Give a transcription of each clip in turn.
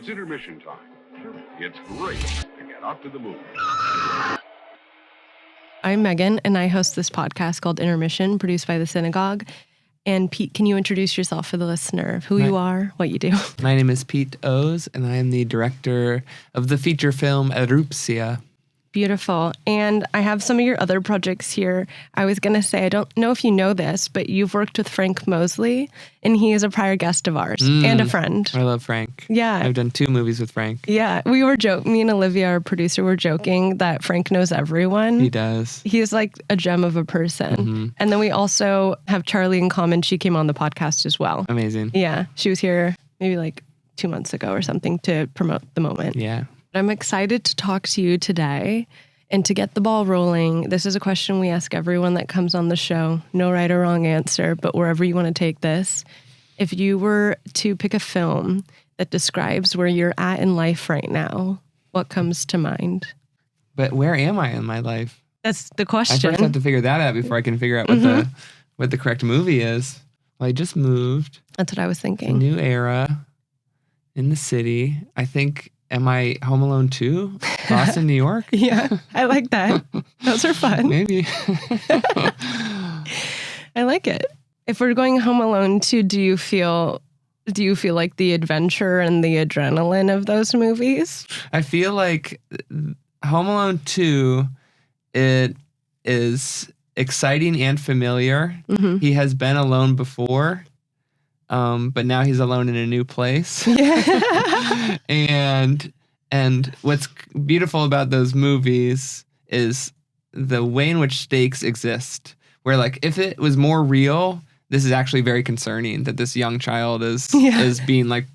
It's intermission time. It's great to get out to the movies. I'm Megan, and I host this podcast called Intermission, produced by the Synagogue. And Pete, can you introduce yourself for the listener of who you are, what you do? My name is Pete Oz, and I am the director of the feature film ERUPCJA. Beautiful. And I have some of your other projects here. I was going to say, I don't know if you know this, but you've worked with Frank Mosley, and he is a prior guest of ours and a friend. I love Frank. Yeah. I've done 2 movies with Frank. Yeah. We were me and Olivia, our producer, were joking that Frank knows everyone. He does. He's like a gem of a person. Mm-hmm. And then we also have Charli in common. She came on the podcast as well. Amazing. Yeah. She was here maybe like 2 months ago or something to promote the moment. Yeah. I'm excited to talk to you today and to get the ball rolling. This is a question we ask everyone that comes on the show. No right or wrong answer, but wherever you want to take this. If you were to pick a film that describes where you're at in life right now, what comes to mind? But where am I in my life? That's the question. I first have to figure that out before I can figure out what the correct movie is. Well, I just moved. That's what I was It's a thinking. new era in the city. I think... Am I Home Alone 2? Lost in New York? Yeah, I like that. Those are fun. Maybe. I like it. If we're going Home Alone 2, do you feel like the adventure and the adrenaline of those movies? I feel like Home Alone 2, it is exciting and familiar. Mm-hmm. He has been alone before. But now he's alone in a new place. Yeah. and what's beautiful about those movies is the way in which stakes exist. Where like if it was more real, this is actually very concerning that this young child is being like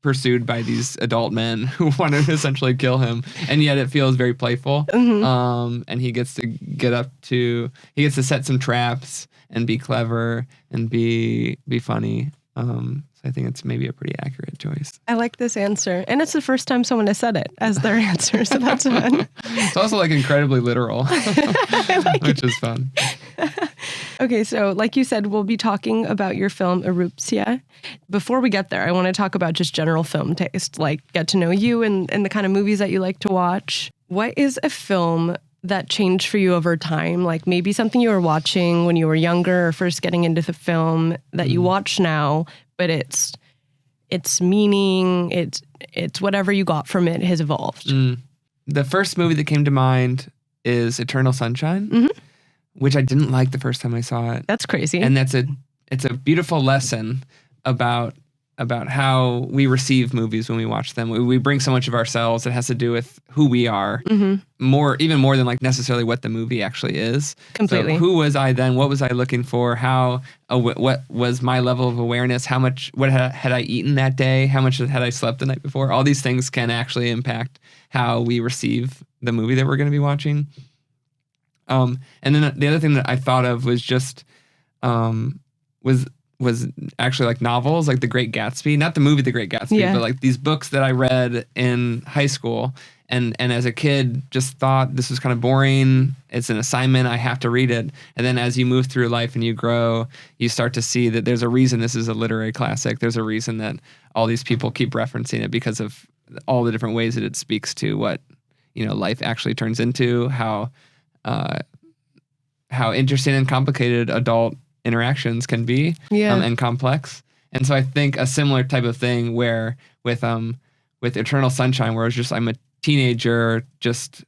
pursued by these adult men who want to essentially kill him, and yet it feels very playful. Mm-hmm. And he gets to set some traps and be clever and be funny. So I think it's maybe a pretty accurate choice. I like this answer. And it's the first time someone has said it as their answer, so that's fun. It's also like incredibly literal, which is fun. Okay, so like you said, we'll be talking about your film ERUPCJA. Before we get there, I want to talk about just general film taste, like get to know you and the kind of movies that you like to watch. What is a film that changed for you over time? Like maybe something you were watching when you were younger or first getting into the film that you watch now, but its meaning, it's whatever you got from it has evolved. The first movie that came to mind is Eternal Sunshine, which I didn't like the first time I saw it. That's crazy. And it's a beautiful lesson about how we receive movies when we watch them. We bring so much of ourselves. It has to do with who we are, even more than like necessarily what the movie actually is. Completely. So who was I then? What was I looking for? What was my level of awareness? What had I eaten that day? How much had I slept the night before? All these things can actually impact how we receive the movie that we're going to be watching. And then the other thing that I thought of was just was actually like novels, like The Great Gatsby, not the movie The Great Gatsby, but like these books that I read in high school. And as a kid, just thought this was kind of boring. It's an assignment. I have to read it. And then as you move through life and you grow, you start to see that there's a reason this is a literary classic. There's a reason that all these people keep referencing it because of all the different ways that it speaks to what, life actually turns into, how interesting and complicated adult interactions can be, and complex. And so I think a similar type of thing where with Eternal Sunshine, where I'm a teenager just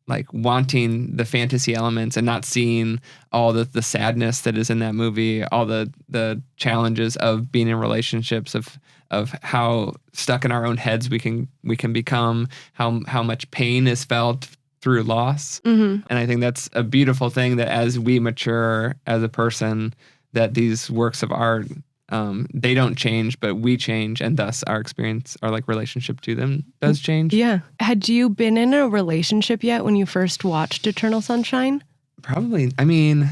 like wanting the fantasy elements and not seeing all the sadness that is in that movie, all the challenges of being in relationships, of how stuck in our own heads we can become, how much pain is felt through loss. And I think that's a beautiful thing, that as we mature as a person, that these works of art, they don't change, but we change, and thus our experience, our like relationship to them does change. Yeah. Had you been in a relationship yet when you first watched Eternal Sunshine? Probably. I mean,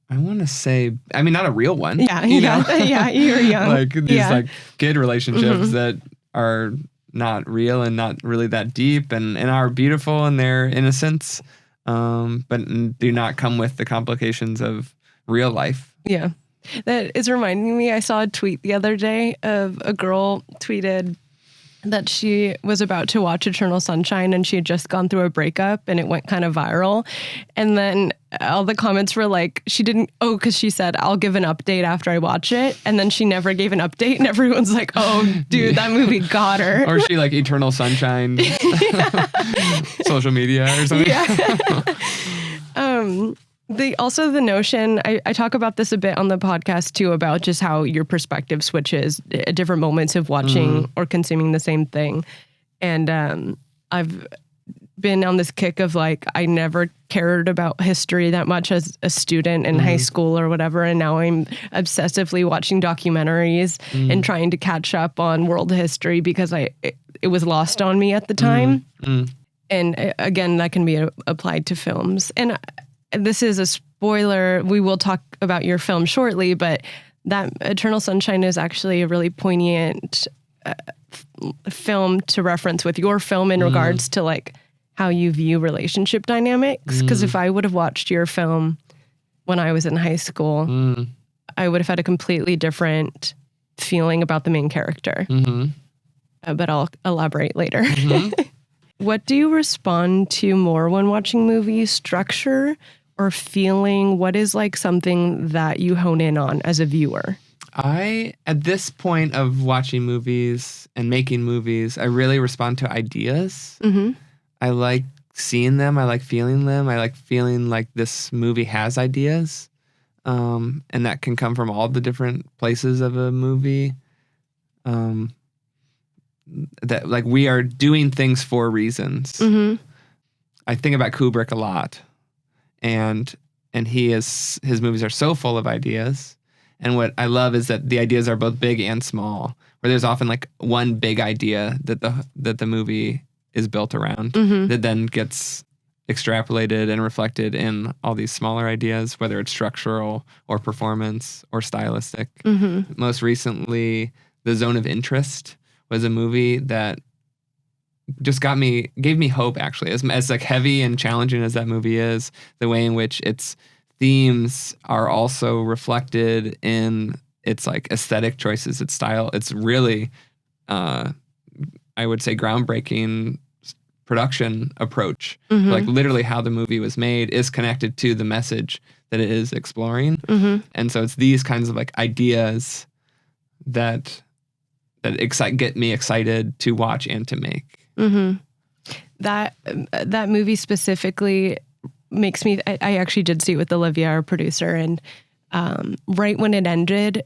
I want to say, not a real one. Yeah. You were young. Like these like kid relationships that are not real and not really that deep and are beautiful in their innocence, but do not come with the complications of real life. Yeah. That is reminding me, I saw a tweet the other day of a girl tweeted that she was about to watch Eternal Sunshine and she had just gone through a breakup and it went kind of viral. And then all the comments were like, because she said, I'll give an update after I watch it. And then she never gave an update and everyone's like, oh, dude, that movie got her. Or she like Eternal Sunshine social media or something. Yeah. The notion, I talk about this a bit on the podcast too, about just how your perspective switches at different moments of watching or consuming the same thing. And I've been on this kick of like, I never cared about history that much as a student in high school or whatever. And now I'm obsessively watching documentaries and trying to catch up on world history because it was lost on me at the time. And again, that can be applied to films. And this is a spoiler. We will talk about your film shortly, but that Eternal Sunshine is actually a really poignant film to reference with your film in regards to like how you view relationship dynamics. Because if I would have watched your film when I was in high school, I would have had a completely different feeling about the main character. But I'll elaborate later. What do you respond to more when watching movies? Structure or feeling? What is like something that you hone in on as a viewer? At this point of watching movies and making movies, I really respond to ideas. I like seeing them. I like feeling them. I like feeling like this movie has ideas. And that can come from all the different places of a movie. That like we are doing things for reasons. I think about Kubrick a lot. And his movies are so full of ideas. And what I love is that the ideas are both big and small, where there's often like one big idea that the movie is built around that then gets extrapolated and reflected in all these smaller ideas, whether it's structural or performance or stylistic. Most recently, The Zone of Interest was a movie that just gave me hope, actually. As like heavy and challenging as that movie is, the way in which its themes are also reflected in its like aesthetic choices, its style. It's really, I would say, groundbreaking production approach. Like literally how the movie was made is connected to the message that it is exploring. And so it's these kinds of like ideas that get me excited to watch and to make. That movie specifically makes me. I actually did see it with Olivia, our producer, and right when it ended,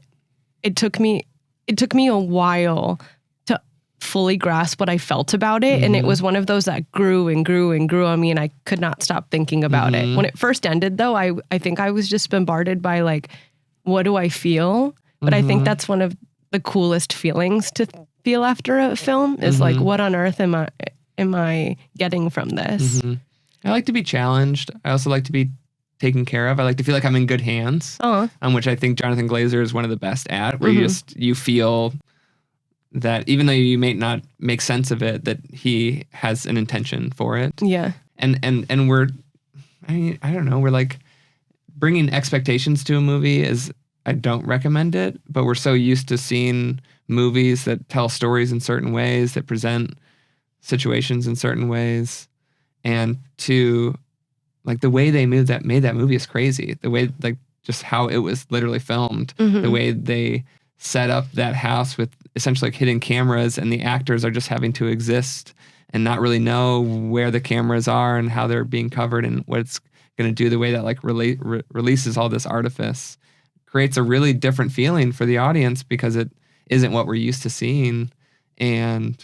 it took me a while to fully grasp what I felt about it, and it was one of those that grew and grew and grew on me, and I could not stop thinking about it. When it first ended, though, I think I was just bombarded by like, what do I feel? But I think that's one of the coolest feelings to feel after a film is like, what on earth am I getting from this? I like to be challenged. I also like to be taken care of. I like to feel like I'm in good hands, which I think Jonathan Glazer is one of the best at, where you feel that even though you may not make sense of it, that he has an intention for it. Yeah. And we're, I don't know, we're like bringing expectations to a movie is, I don't recommend it, but we're so used to seeing movies that tell stories in certain ways, that present situations in certain ways, and to like the way they made that movie is crazy. The way like just how it was literally filmed, the way they set up that house with essentially like hidden cameras, and the actors are just having to exist and not really know where the cameras are and how they're being covered and what it's going to do. The way that like releases all this artifice creates a really different feeling for the audience because it isn't what we're used to seeing. And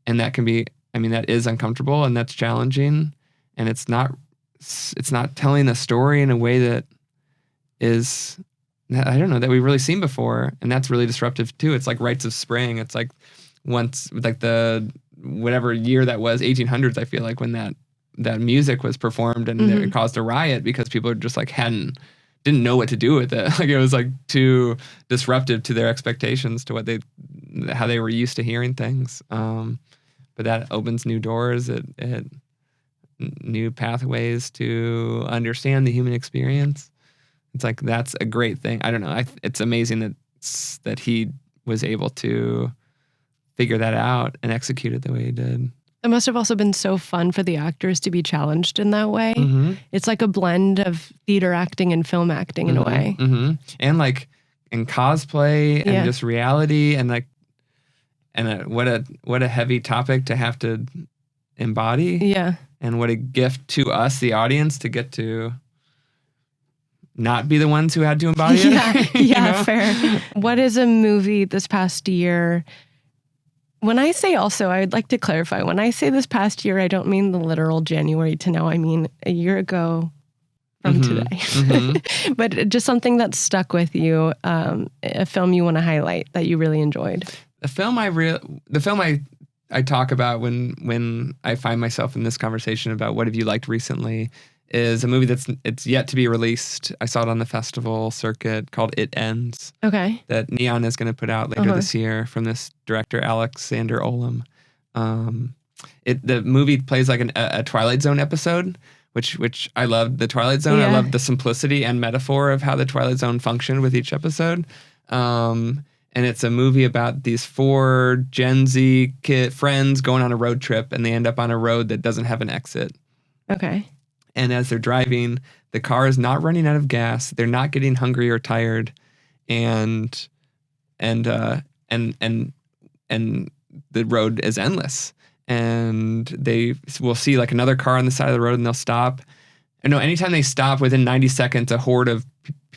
that can be, I mean, that is uncomfortable and that's challenging. And it's not telling a story in a way that is, I don't know, that we've really seen before. And that's really disruptive too. It's like Rites of Spring. It's like once, like the, whatever year that was, 1800s, I feel like, when that music was performed and it caused a riot because people just like didn't know what to do with it. Like it was like too disruptive to their expectations, to how they were used to hearing things. But that opens new doors. It new pathways to understand the human experience. It's like, that's a great thing. I don't know. It's amazing that he was able to figure that out and execute it the way he did. It must have also been so fun for the actors to be challenged in that way. Mm-hmm. It's like a blend of theater acting and film acting in a way. Mm-hmm. And like in cosplay and Yeah. just reality and like, what a heavy topic to have to embody. Yeah. And what a gift to us, the audience, to get to not be the ones who had to embody it. Yeah, You yeah, know? fair. What is a movie this past year? When I say also, I would like to clarify. When I say this past year, I don't mean the literal January to now. I mean a year ago from today. Mm-hmm. But just something that stuck with you, a film you want to highlight that you really enjoyed. The film I talk about when I find myself in this conversation about what have you liked recently is a movie it's yet to be released. I saw it on the festival circuit called It Ends Okay. that Neon is going to put out later this year from this director Alexander Olam. The movie plays like a Twilight Zone episode, which I loved the Twilight Zone. Yeah. I loved the simplicity and metaphor of how the Twilight Zone functioned with each episode. And it's a movie about these 4 Gen Z friends going on a road trip, and they end up on a road that doesn't have an exit. Okay. And as they're driving, the car is not running out of gas. They're not getting hungry or tired, and the road is endless. And they will see like another car on the side of the road, and they'll stop. And no, anytime they stop, within 90 seconds, a horde of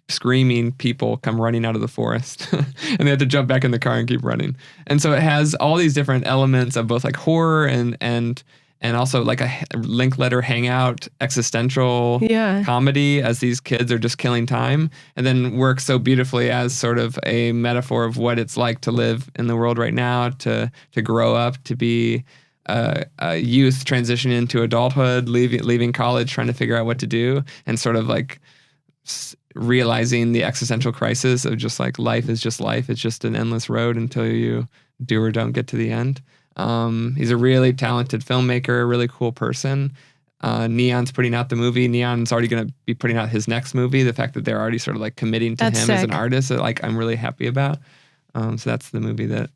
screaming people come running out of the forest, and they have to jump back in the car and keep running. And so it has all these different elements of both like horror and also like a Linkletter hangout existential comedy as these kids are just killing time, and then works so beautifully as sort of a metaphor of what it's like to live in the world right now, to grow up, to be a youth transitioning into adulthood, leaving college, trying to figure out what to do, and sort of like realizing the existential crisis of just like life is just life. It's just an endless road until you do or don't get to the end. He's a really talented filmmaker, a really cool person. Neon's putting out the movie. Neon's already going to be putting out his next movie. The fact that they're already sort of like committing to him as an artist, like I'm really happy about. So that's the movie that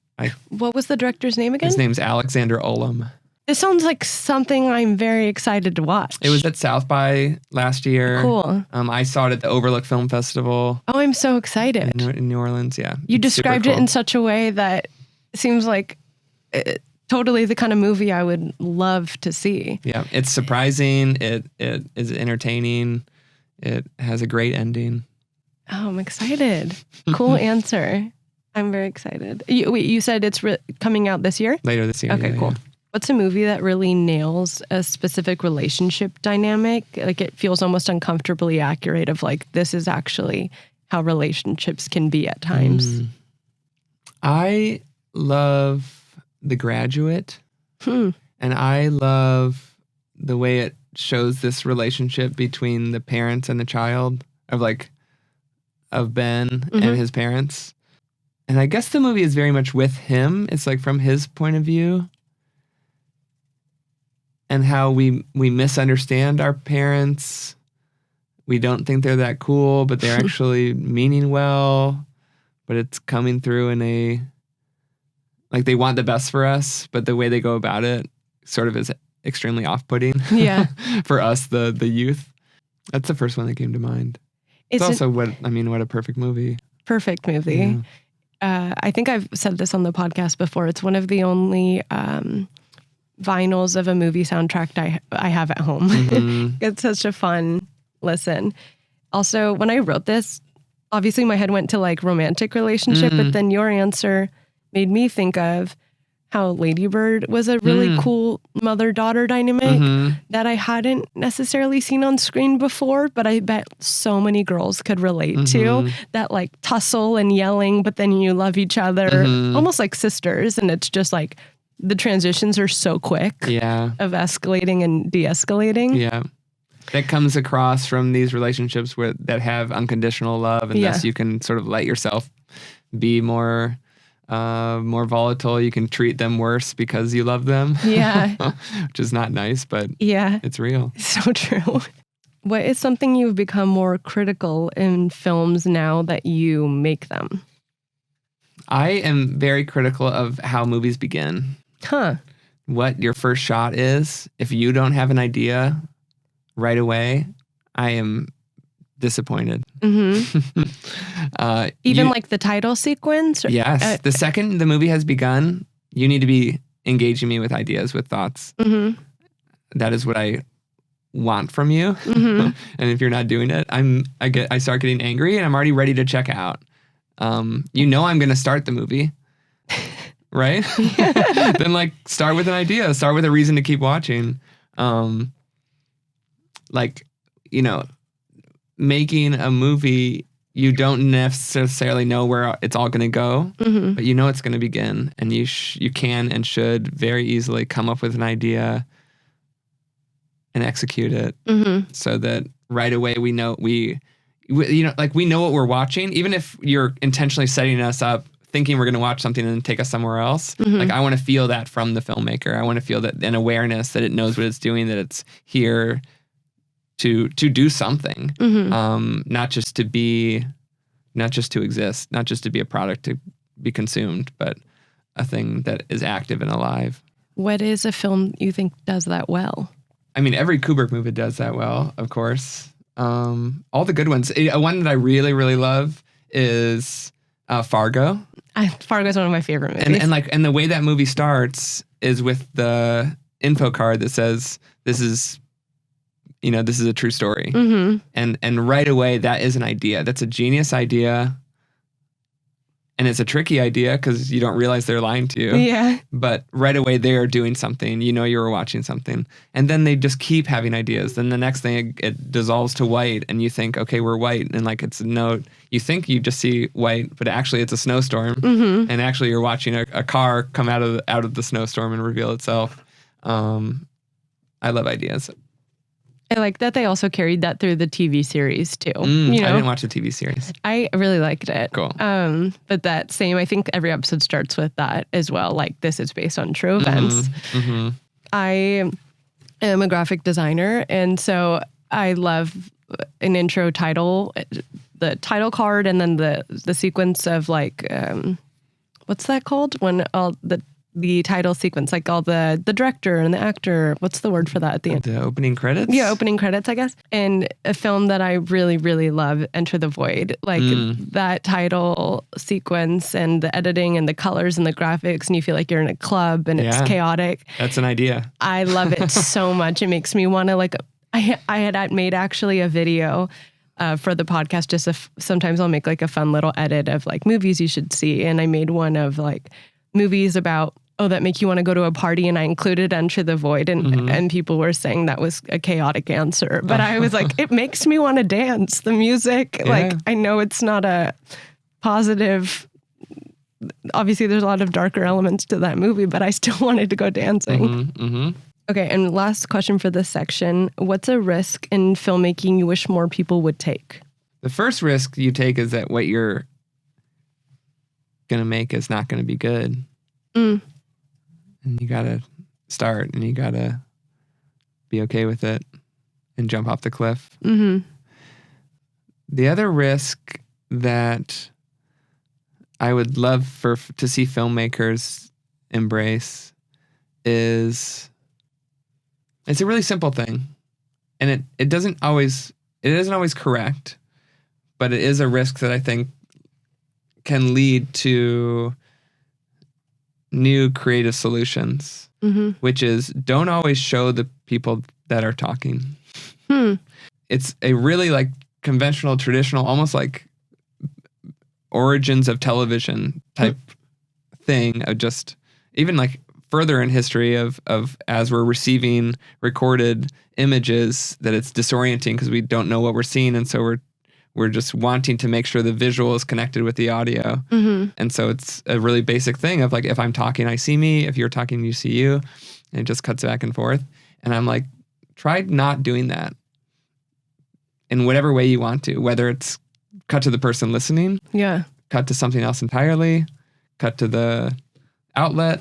What was the director's name again? His name's Alexander Olam. This sounds like something I'm very excited to watch. It was at South by last year. Cool. I saw it at the Overlook Film Festival. Oh, I'm so excited. In New Orleans, yeah. You It's super described it cool. in such a way that seems like totally the kind of movie I would love to see. Yeah, it's surprising. It is entertaining. It has a great ending. Oh, I'm excited. Cool answer. I'm very excited. You said it's coming out this year? Later this year. Okay, yeah, cool. yeah. What's a movie that really nails a specific relationship dynamic? Like it feels almost uncomfortably accurate of like, this is actually how relationships can be at times. I love The Graduate. And I love the way it shows this relationship between the parents and the child of Ben and his parents. And I guess the movie is very much with him. It's like from his point of view. And how we misunderstand our parents. We don't think they're that cool, but they're actually meaning well. But it's coming through in a, like they want the best for us, but the way they go about it sort of is extremely off-putting. Yeah. For us, the youth. That's the first one that came to mind. It's also what a perfect movie. Perfect movie. Yeah. I think I've said this on the podcast before. It's one of the only vinyls of a movie soundtrack I have at home. It's such a fun listen. Also, when I wrote this, obviously my head went to like romantic relationship, but then your answer made me think of how Lady Bird was a really cool mother-daughter dynamic that I hadn't necessarily seen on screen before, but I bet so many girls could relate to that like tussle and yelling, but then you love each other almost like sisters. And it's just like the transitions are so quick of escalating and de-escalating. Yeah. That comes across from these relationships that have unconditional love, and thus you can sort of let yourself be more volatile. You can treat them worse because you love them. Yeah. Which is not nice, but Yeah. it's real. So true. What is something you've become more critical in films now that you make them? I am very critical of how movies begin. Huh. What your first shot is. If you don't have an idea right away, I am disappointed. Even like the title sequence? Yes. The second the movie has begun, you need to be engaging me with ideas, with thoughts. That is what I want from you. And if you're not doing it, I start getting angry and I'm already ready to check out. I'm going to start the movie. Right? Then like start with an idea, start with a reason to keep watching. Making a movie, you don't necessarily know where it's all going to go, but you know it's going to begin, and you can and should very easily come up with an idea and execute it, so that right away we know we know what we're watching, even if you're intentionally setting us up thinking we're going to watch something and then take us somewhere else. Like I want to feel that from the filmmaker. I want to feel that an awareness that it knows what it's doing, that it's here to do something, not just to exist, not just to be a product to be consumed, but a thing that is active and alive. What is a film you think does that well? I mean, every Kubrick movie does that well, of course. All the good ones. One that I really, really love is Fargo. Fargo is one of my favorite movies. And the way that movie starts is with the info card that says this is a true story. And right away that is an idea. That's a genius idea. And it's a tricky idea because you don't realize they're lying to you. Yeah. But right away they are doing something. You know you were watching something. And then they just keep having ideas. Then the next thing it dissolves to white and you think, okay, we're white. And like it's a note. You think you just see white, but actually it's a snowstorm. And actually you're watching a car come out of the snowstorm and reveal itself. I love ideas. I like that they also carried that through the TV series too. I didn't watch the TV series. I really liked it. Cool. But that same, I think every episode starts with that as well. Like this is based on true events. I am a graphic designer, and so I love an intro title, the title card, and then the sequence of like, what's that called? When all the title sequence, like all the director and the actor, what's the word for that at the end? The opening credits? Yeah, opening credits, I guess. And a film that I really, really love, Enter the Void. Like that title sequence and the editing and the colors and the graphics, and you feel like you're in a club and it's chaotic. That's an idea. I love it so much. It makes me want to I had made actually a video for the podcast. Just sometimes I'll make like a fun little edit of like movies you should see. And I made one of like movies about that make you want to go to a party, and I included Enter the Void, and people were saying that was a chaotic answer. But I was like, it makes me want to dance. The music, like, I know it's not a positive, obviously there's a lot of darker elements to that movie, but I still wanted to go dancing. Okay, and last question for this section. What's a risk in filmmaking you wish more people would take? The first risk you take is that what you're going to make is not going to be good. And you got to start, and you got to be okay with it and jump off the cliff. The other risk that I would love to see filmmakers embrace is, it's a really simple thing. And it isn't always correct, but it is a risk that I think can lead to new creative solutions, which is don't always show the people that are talking. It's a really like conventional, traditional, almost like origins of television type thing of just even like further in history of as we're receiving recorded images that it's disorienting because we don't know what we're seeing, and so we're just wanting to make sure the visual is connected with the audio. And so it's a really basic thing of like, if I'm talking, I see me. If you're talking, you see you. And it just cuts back and forth. And I'm like, try not doing that in whatever way you want to, whether it's cut to the person listening, cut to something else entirely, cut to the outlet,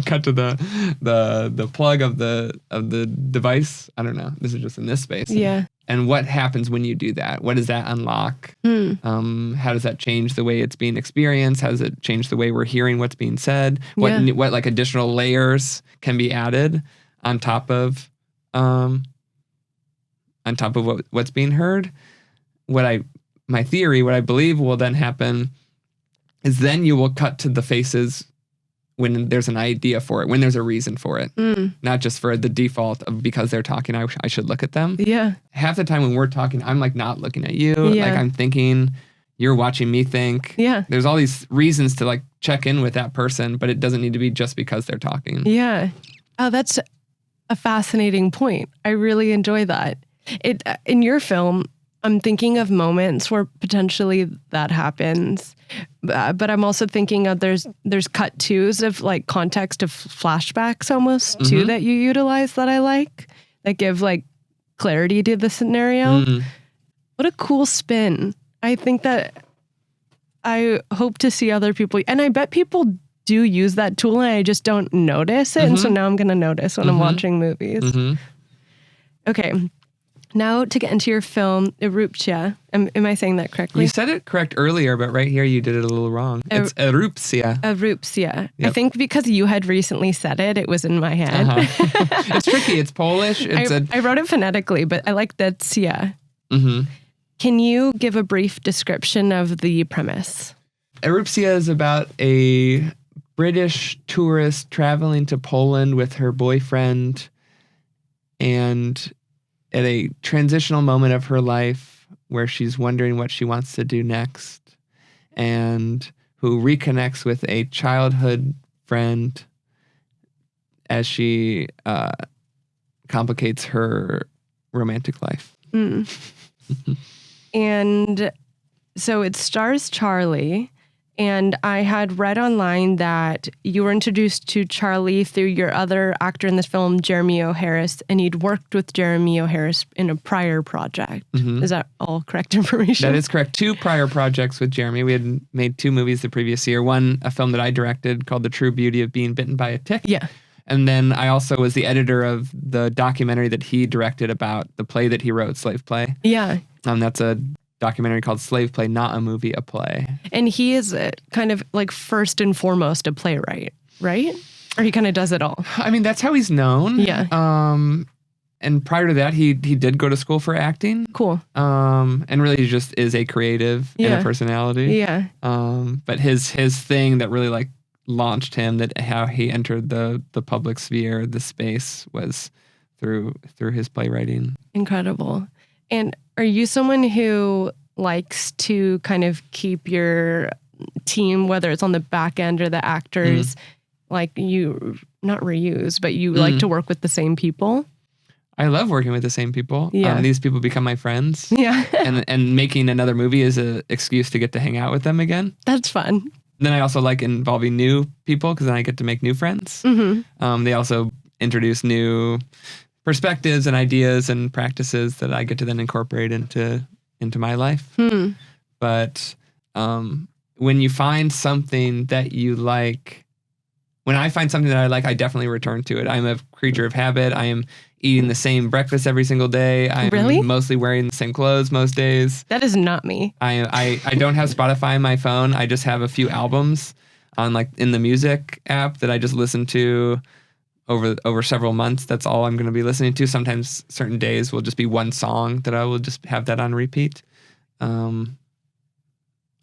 cut to the plug of the device. I don't know. This is just in this space. Yeah. And what happens when you do that? What does that unlock? How does that change the way it's being experienced? How does it change the way we're hearing what's being said? What like additional layers can be added on top of what's being heard? What I believe will then happen is then you will cut to the faces when there's an idea for it, when there's a reason for it, not just for the default of because they're talking, I should look at them. Yeah. Half the time when we're talking, I'm like not looking at you. Yeah. Like I'm thinking, you're watching me think. Yeah. There's all these reasons to like check in with that person, but it doesn't need to be just because they're talking. Yeah. Oh, that's a fascinating point. I really enjoy that. In your film, I'm thinking of moments where potentially that happens, but I'm also thinking of there's cut twos of like context of flashbacks almost too that you utilize that I like, that give like clarity to the scenario. What a cool spin. I think that I hope to see other people, and I bet people do use that tool and I just don't notice it. And so now I'm going to notice when I'm watching movies. Okay. Now to get into your film, ERUPCJA. Am I saying that correctly? You said it correct earlier, but right here you did it a little wrong. It's ERUPCJA. ERUPCJA. Yep. I think because you had recently said it, it was in my head. It's tricky. It's Polish. I wrote it phonetically, but I like that cia. Can you give a brief description of the premise? ERUPCJA is about a British tourist traveling to Poland with her boyfriend, and at a transitional moment of her life where she's wondering what she wants to do next, and who reconnects with a childhood friend as she complicates her romantic life. And so it stars Charli. And I had read online that you were introduced to Charli through your other actor in this film, Jeremy O. Harris, and you'd worked with Jeremy O. Harris in a prior project. Is that all correct information? That is correct. 2 prior projects with Jeremy. We had made 2 movies the previous year. One, a film that I directed called The True Beauty of Being Bitten by a Tick. Yeah. And then I also was the editor of the documentary that he directed about the play that he wrote, Slave Play. Yeah. That's a documentary called Slave Play, not a movie, a play. And he is kind of like first and foremost a playwright, right? Or he kind of does it all. I mean, that's how he's known. Yeah. And prior to that, he did go to school for acting. Cool. And really he just is a creative and a personality. Yeah. But his thing that really like launched him, that how he entered the public sphere, the space, was through his playwriting. Incredible. And are you someone who likes to kind of keep your team, whether it's on the back end or the actors, like you, not reuse, but you like to work with the same people? I love working with the same people. Yeah. These people become my friends. Yeah. and making another movie is an excuse to get to hang out with them again. That's fun. Then I also like involving new people because then I get to make new friends. They also introduce new perspectives and ideas and practices that I get to then incorporate into my life. But when you find something that you like, when I find something that I like, I definitely return to it. I'm a creature of habit. I am eating the same breakfast every single day. I'm mostly wearing the same clothes most days. That is not me. I don't have Spotify on my phone. I just have a few albums on like in the music app that I just listen to over several months. That's all I'm going to be listening to. Sometimes certain days will just be one song that I will just have that on repeat.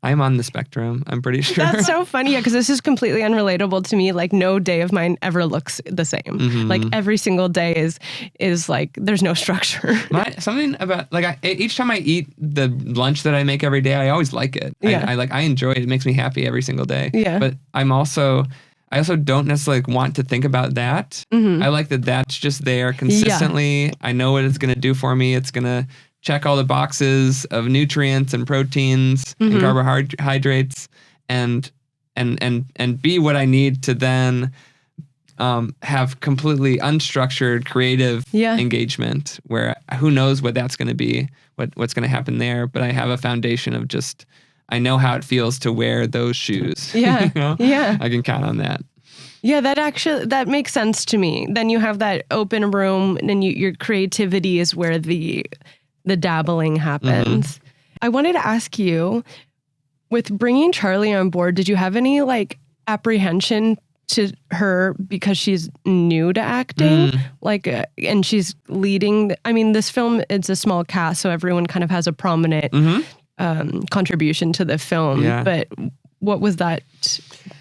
I'm on the spectrum, I'm pretty sure. That's so funny. Yeah, because this is completely unrelatable to me. Like no day of mine ever looks the same. Like every single day is like there's no structure. Something about like each time I eat the lunch that I make every day, I always like it. Yeah. I enjoy it. It makes me happy every single day. Yeah. But I also don't necessarily want to think about that. I like that that's just there consistently. Yeah. I know what it's going to do for me. It's going to check all the boxes of nutrients and proteins and carbohydrates and be what I need to then have completely unstructured creative engagement where who knows what that's going to be, what's going to happen there. But I have a foundation of just, I know how it feels to wear those shoes. Yeah. You know? Yeah. I can count on that. Yeah, that makes sense to me. Then you have that open room, and then your creativity is where the dabbling happens. I wanted to ask you, with bringing Charli on board, did you have any like apprehension to her because she's new to acting? And she's leading. I mean, this film, it's a small cast, so everyone kind of has a prominent contribution to the film. Yeah. But what was that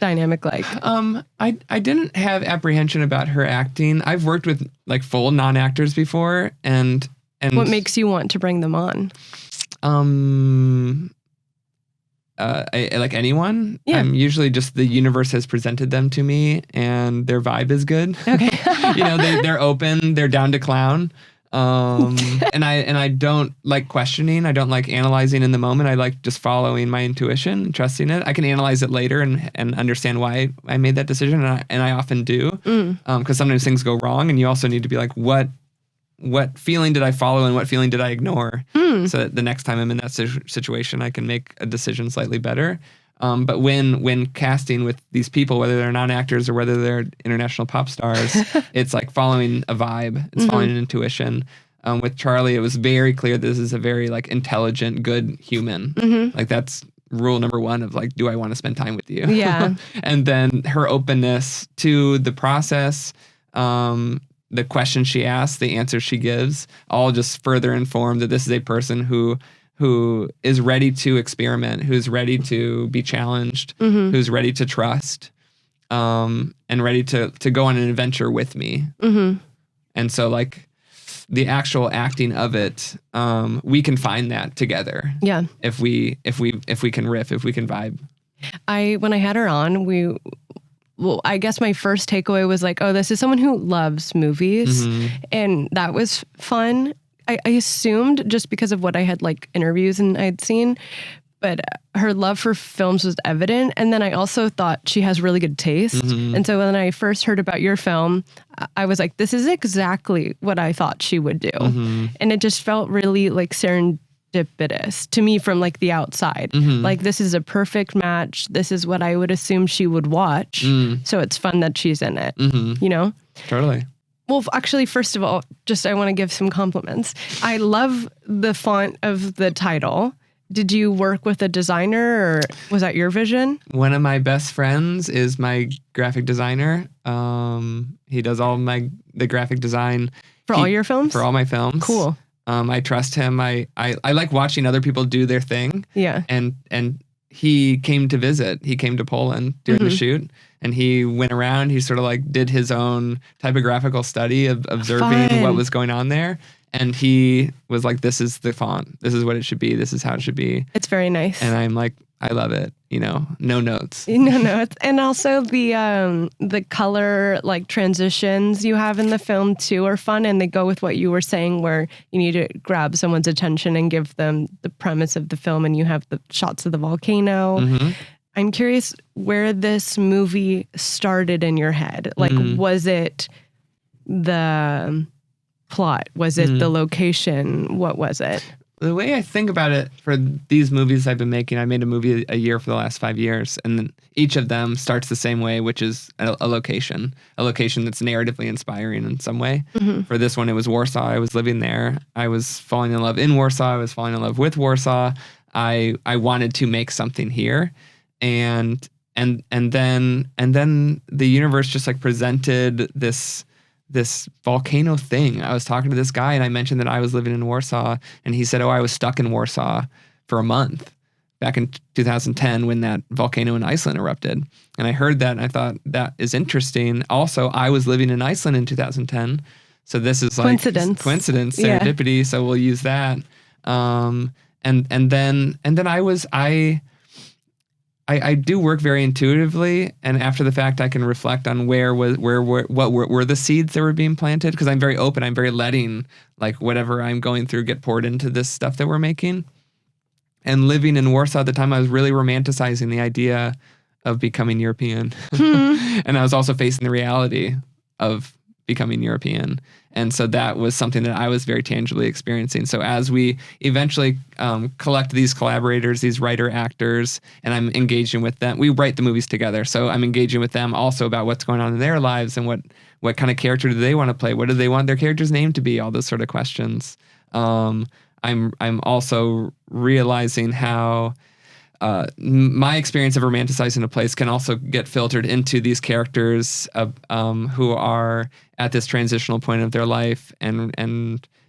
dynamic like? I didn't have apprehension about her acting. I've worked with like full non-actors before, and what makes you want to bring them on? I like anyone. Yeah. I'm usually just the universe has presented them to me, and their vibe is good. Okay. They're open. They're down to clown. And I don't like questioning. I don't like analyzing in the moment. I like just following my intuition and trusting it. I can analyze it later and understand why I made that decision, and I often do. Because sometimes things go wrong, and you also need to be like, what feeling did I follow and what feeling did I ignore? So that the next time I'm in that situation, I can make a decision slightly better. But when casting with these people, whether they're non-actors or whether they're international pop stars, it's like following a vibe. It's following an intuition. With Charli, it was very clear this is a very like intelligent, good human. Like that's rule number one of like, do I want to spend time with you? Yeah. And then her openness to the process, the questions she asks, the answers she gives, all just further inform that this is a person who is ready to experiment, who's ready to be challenged, who's ready to trust, and ready to go on an adventure with me. And so like the actual acting of it, we can find that together. Yeah. If we can riff, if we can vibe. When I had her on, I guess my first takeaway was like, oh, this is someone who loves movies. And that was fun. I assumed just because of what I had like interviews and I'd seen, but her love for films was evident. And then I also thought she has really good taste. And so when I first heard about your film, I was like, this is exactly what I thought she would do. And it just felt really like serendipitous to me from like the outside. Like this is a perfect match. This is what I would assume she would watch. So it's fun that she's in it, you know? Totally. Well, actually, first of all, I want to give some compliments. I love the font of the title. Did you work with a designer, or was that your vision? One of my best friends is my graphic designer. He does all the graphic design. For all your films? For all my films. Cool. I trust him. I like watching other people do their thing. Yeah. And he came to visit. He came to Poland during the shoot, and he went around. He sort of like did his own typographical study of observing what was going on there. And he was like, this is the font. This is what it should be. This is how it should be. It's very nice. And I'm like, I love it. No notes. No notes. And also the color like transitions you have in the film too are fun, and they go with what you were saying, where you need to grab someone's attention and give them the premise of the film, and you have the shots of the volcano. I'm curious where this movie started in your head. Like, was it the plot? Was it the location? What was it? The way I think about it for these movies I've been making, I made a movie a year for the last 5 years, and then each of them starts the same way, which is a location that's narratively inspiring in some way. For this one, it was Warsaw. I was living there. I was falling in love in Warsaw. I was falling in love with Warsaw. I wanted to make something here, and then the universe just like presented this volcano thing. I was talking to this guy, and I mentioned that I was living in Warsaw, and he said, oh, I was stuck in Warsaw for a month back in 2010 when that volcano in Iceland erupted. And I heard that, and I thought, that is interesting. Also, I was living in Iceland in 2010. So this is like coincidence, serendipity. Yeah. So we'll use that. And then I do work very intuitively, and after the fact, I can reflect on what were the seeds that were being planted, because I'm very open. I'm very letting like whatever I'm going through get poured into this stuff that we're making. And living in Warsaw at the time, I was really romanticizing the idea of becoming European, and I was also facing the reality of becoming European. And so that was something that I was very tangibly experiencing. So as we eventually collect these collaborators, these writer actors, and I'm engaging with them, we write the movies together. So I'm engaging with them also about what's going on in their lives and what kind of character do they want to play? What do they want their character's name to be? All those sort of questions. I'm also realizing how my experience of romanticizing a place can also get filtered into these characters who are at this transitional point of their life and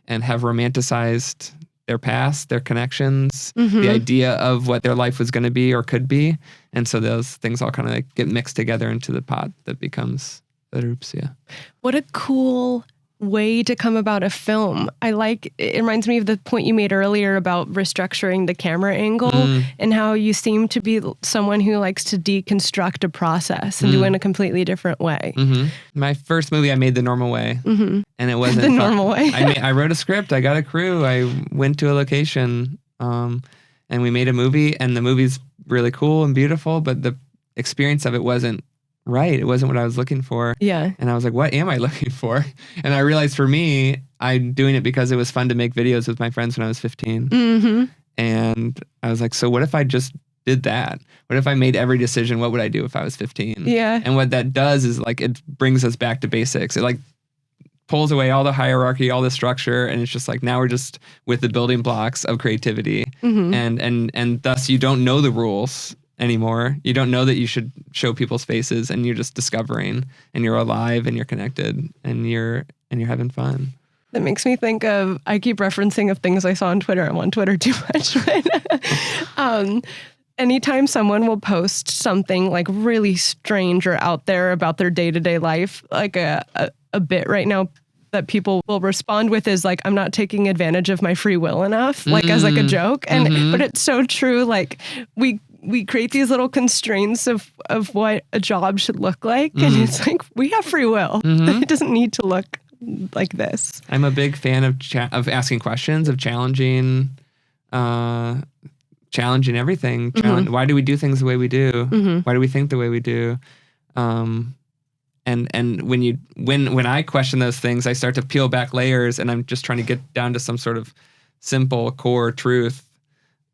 have romanticized their past, their connections, the idea of what their life was going to be or could be. And so those things all kind of like get mixed together into the pot that becomes ERUPCJA. What a cool way to come about a film. It reminds me of the point you made earlier about restructuring the camera angle and how you seem to be someone who likes to deconstruct a process and do it in a completely different way. My first movie I made the normal way, and it wasn't the normal way. I wrote a script, I got a crew, I went to a location, and we made a movie, and the movie's really cool and beautiful, but the experience of it wasn't right. It wasn't what I was looking for. Yeah. And I was like, what am I looking for? And I realized for me, I'm doing it because it was fun to make videos with my friends when I was 15. And I was like, so what if I just did that? What if I made every decision? What would I do if I was 15? Yeah. And what that does is like, it brings us back to basics. It like pulls away all the hierarchy, all the structure. And it's just like, now we're just with the building blocks of creativity. And thus you don't know the rules anymore. You don't know that you should show people's faces, and you're just discovering, and you're alive, and you're connected, and you're having fun. That makes me think of, I keep referencing of things I saw on Twitter. I'm on Twitter too much. But, anytime someone will post something like really strange or out there about their day-to-day life, like a bit right now that people will respond with is like, I'm not taking advantage of my free will enough, like as like a joke. And but it's so true. Like we create these little constraints of what a job should look like. And it's like, we have free will. It doesn't need to look like this. I'm a big fan of asking questions, of challenging everything. Why do we do things the way we do? Why do we think the way we do? And when I question those things, I start to peel back layers, and I'm just trying to get down to some sort of simple core truth.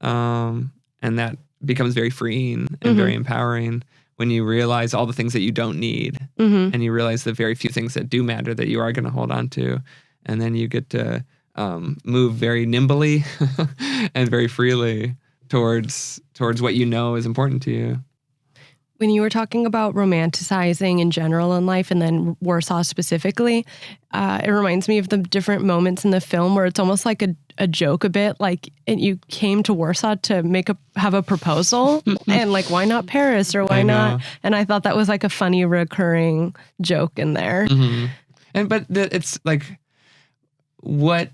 And that becomes very freeing and very empowering when you realize all the things that you don't need, and you realize the very few things that do matter that you are going to hold on to. And then you get to move very nimbly and very freely towards what you know is important to you. When you were talking about romanticizing in general in life, and then Warsaw specifically, it reminds me of the different moments in the film where it's almost like a joke a bit. Like, you came to Warsaw to have a proposal, and like, why not Paris, or why not? And I thought that was like a funny recurring joke in there. But it's like, what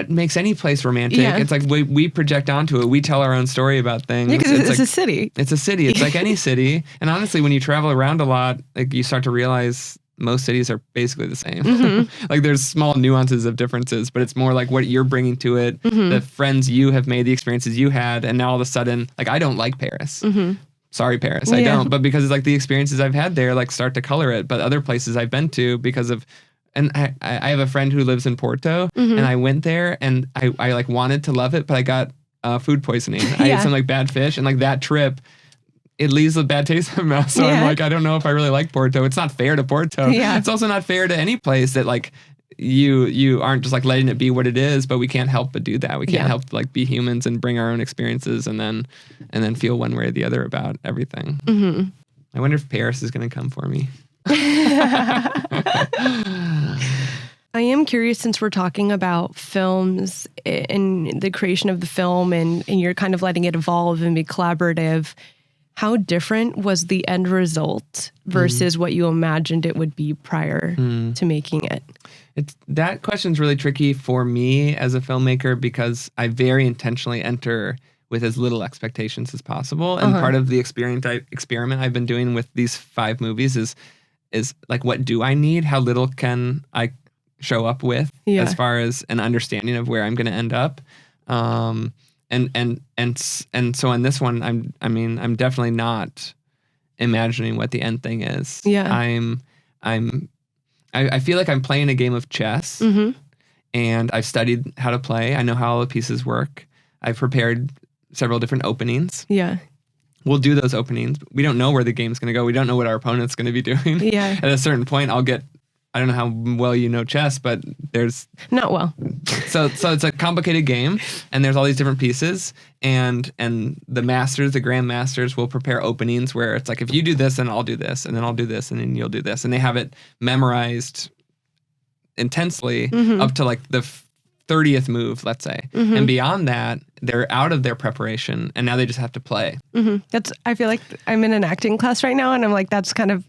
makes any place romantic? Yeah. It's like we project onto it. We tell our own story about things. Yeah, because it's like, a city. It's a city. It's like any city. And honestly, when you travel around a lot, like, you start to realize most cities are basically the same. Like, there's small nuances of differences, but it's more like what you're bringing to it, the friends you have made, the experiences you had, and now all of a sudden, like, I don't like Paris. Sorry, Paris, I don't. But because it's like the experiences I've had there, like, start to color it. But other places I've been to because of. And I have a friend who lives in Porto, and I went there, and I like wanted to love it, but I got food poisoning. I ate some like bad fish, and like that trip, it leaves a bad taste in my mouth. So I'm like, I don't know if I really like Porto. It's not fair to Porto. It's also not fair to any place that like you aren't just like letting it be what it is, but we can't help but do that. We can't help like be humans and bring our own experiences, and then feel one way or the other about everything. I wonder if Paris is going to come for me. I am curious, since we're talking about films and the creation of the film, and you're kind of letting it evolve and be collaborative, how different was the end result versus what you imagined it would be prior to making it? That question's really tricky for me as a filmmaker, because I very intentionally enter with as little expectations as possible. And part of the experiment I've been doing with these 5 movies is like, what do I need? How little can I show up with as far as an understanding of where I'm going to end up? And so on this one, I'm definitely not imagining what the end thing is. Yeah. I'm I feel like I'm playing a game of chess, and I've studied how to play. I know how all the pieces work. I've prepared several different openings. Yeah. We'll do those openings. We don't know where the game's going to go. We don't know what our opponent's going to be doing. Yeah. At a certain point, I don't know how well you know chess, but there's... Not well. So it's a complicated game, and there's all these different pieces, and the masters, the grandmasters, will prepare openings where it's like, if you do this, then I'll do this, and then I'll do this, and then you'll do this. And they have it memorized intensely up to like the 30th move, let's say. And beyond that, they're out of their preparation, and now they just have to play. I feel like I'm in an acting class right now, and I'm like, that's kind of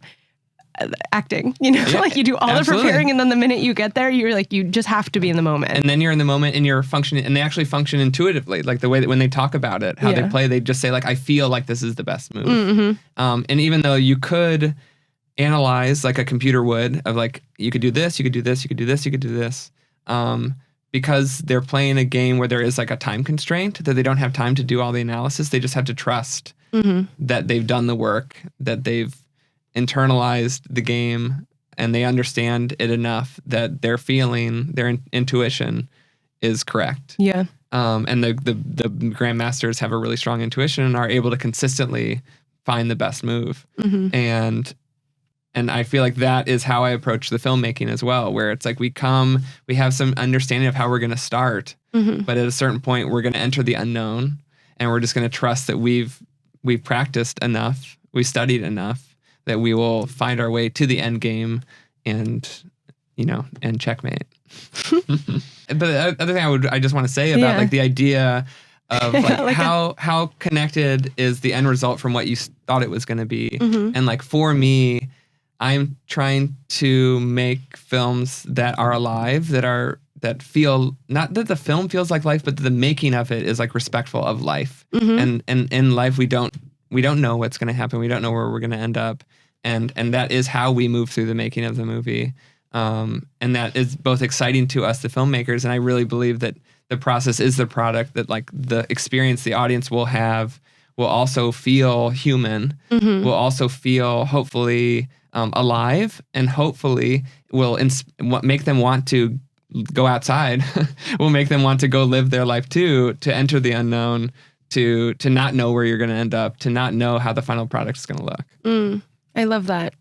acting, you know, like you do all the preparing, and then the minute you get there, you're like, you just have to be in the moment. And then you're in the moment, and you're functioning, and they actually function intuitively, like the way that when they talk about it, how they play, they just say like, I feel like this is the best move. And even though you could analyze like a computer would, of like, you could do this, you could do this, you could do this, you could do this, because they're playing a game where there is like a time constraint, that they don't have time to do all the analysis. They just have to trust that they've done the work, that they've internalized the game, and they understand it enough that their feeling, their intuition is correct. Yeah. And the grandmasters have a really strong intuition and are able to consistently find the best move. And I feel like that is how I approach the filmmaking as well, where it's like we have some understanding of how we're going to start, but at a certain point we're going to enter the unknown, and we're just going to trust that we've practiced enough, we've studied enough, that we will find our way to the end game and checkmate. But the other thing I just want to say about like the idea of like, like how connected is the end result from what you thought it was going to be. And like for me, I'm trying to make films that are alive, that feel, not that the film feels like life, but that the making of it is like respectful of life. And in life, we don't know what's going to happen. We don't know where we're going to end up. And that is how we move through the making of the movie. And that is both exciting to us, the filmmakers, and I really believe that the process is the product, that like the experience the audience will have will also feel human, will also feel hopefully alive, and hopefully will make them want to go outside, will make them want to go live their life too, to enter the unknown, to not know where you're going to end up, to not know how the final product is going to look. I love that.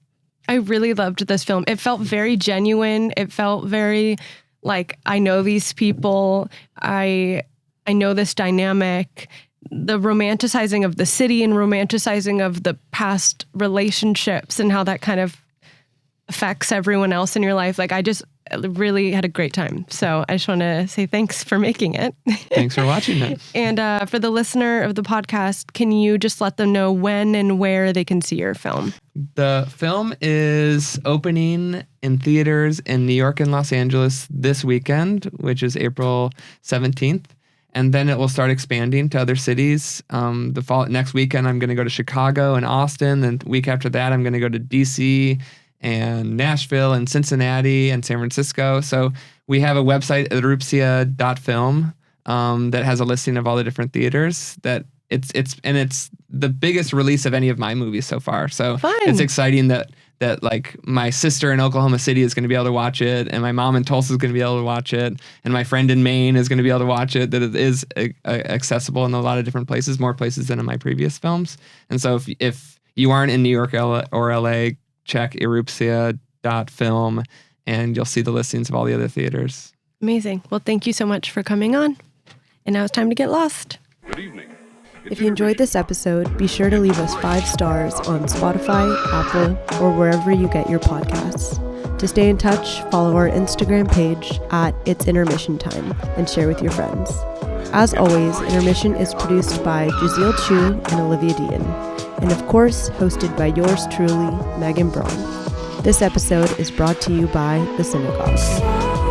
I really loved this film. It felt very genuine. It felt very like, I know these people. I know this dynamic. The romanticizing of the city and romanticizing of the past relationships and how that kind of affects everyone else in your life. Like, I just really had a great time. So I just want to say thanks for making it. Thanks for watching it. And for the listener of the podcast, can you just let them know when and where they can see your film? The film is opening in theaters in New York and Los Angeles this weekend, which is April 17th. And then it will start expanding to other cities. Next weekend, I'm going to go to Chicago and Austin. And the week after that, I'm going to go to DC and Nashville and Cincinnati and San Francisco. So we have a website at ERUPCJA.film that has a listing of all the different theaters. That it's the biggest release of any of my movies so far. So it's exciting that like my sister in Oklahoma City is going to be able to watch it, and my mom in Tulsa is going to be able to watch it, and my friend in Maine is going to be able to watch it. That it is accessible in a lot of different places, more places than in my previous films. And so if you aren't in New York or LA, check ERUPCJA.film, and you'll see the listings of all the other theaters. Amazing. Well, thank you so much for coming on. And now it's time to get lost. Good evening. If you enjoyed this episode, be sure to leave us 5 stars on Spotify, Apple, or wherever you get your podcasts. To stay in touch, follow our Instagram page at It's Intermission Time and share with your friends. As always, Intermission is produced by Jazeel Chu and Olivia Dean, and of course, hosted by yours truly, Megan Braun. This episode is brought to you by The Synagogue.